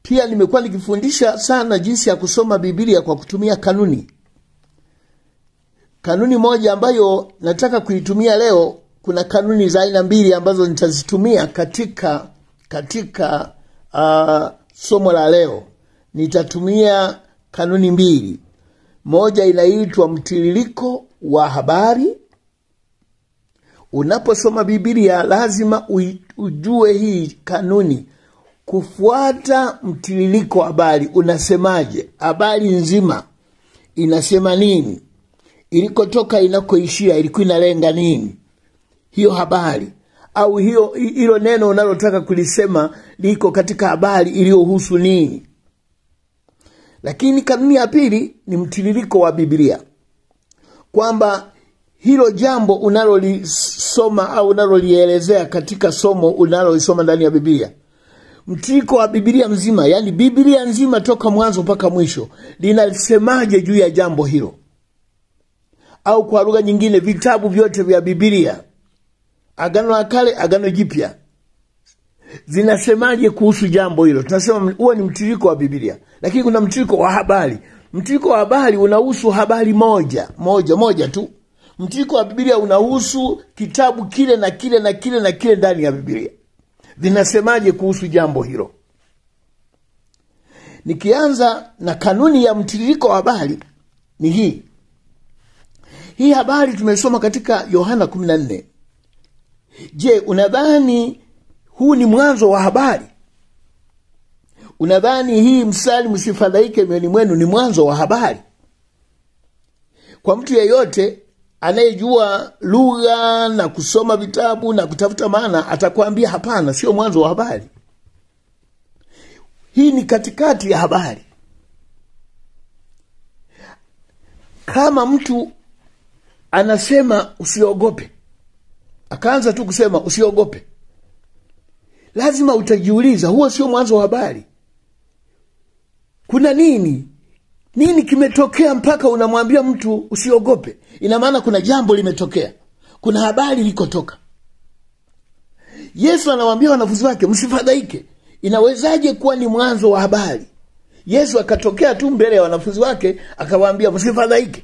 Pia nimekuwa nikifundisha sana jinsi ya kusoma Biblia kwa kutumia kanuni. Kanuni moja ambayo nataka kuitumia leo, kuna kanuni za aina mbili ambazo nitazitumia katika somo la leo. Nitatumia kanuni mbili. Moja inaitwa mtiririko wa habari. Unaposoma Biblia lazima ujue hii kanuni. Kufuata mtiririko wa habari. Unasemaje? Habari nzima inasema nini? Ilikotoka inakoishia ilikuwa inalenga nini? Hiyo habari au hilo neno unalotaka kulisema liko katika habari iliyohusu nini? Lakini kanuni ya pili ni mtiririko wa Biblia. Kwamba hilo jambo unalolisoma au unalolielezea katika somo unalolisoma ndani ya Biblia, mtiririko wa Biblia mzima, yani Biblia nzima toka mwanzo mpaka mwisho, linasemaje juu ya jambo hilo? Au kwa lugha nyingine, vitabu vyote vya Biblia, Agano la Kale, Agano Jipya, zinasemaje kuhusu jambo hilo? Tunasema huo ni mtiririko wa Biblia. Lakini kuna mtiririko wa habari. Mtiririko wa habari unahusu habari moja tu. Mtiririko wa Biblia unahusu kitabu kile na kile na kile na kile ndani ya Biblia. Vinasemaje kuhusu jambo hilo? Nikianza na kanuni ya mtiririko wa habari ni hii. Hii habari tumesoma katika Yohana 14. Je, unadhani huu ni mwanzo wa habari? Unadhani hii msali msifadhaike mioyoni mwenu ni mwanzo wa habari? Kwa mtu yeyote anayejua lugha na kusoma vitabu na kutafuta maana, atakwambia hapana, sio mwanzo wa habari. Hii ni katikati ya habari. Kama mtu anasema usiogope, akaanza tu kusema usiogope, lazima utajiuliza, huo sio mwanzo wa habari. Kuna nini kimetokea mpaka unamwambia mtu usiogope? Ina maana kuna jambo limetokea, kuna habari likotoka. Yesu anawaambia wanafunzi wake msifadhaike. Inawezaje kuwa ni mwanzo wa habari? Yesu akatokea tu mbele ya wanafunzi wake akawaambia msifadhaike.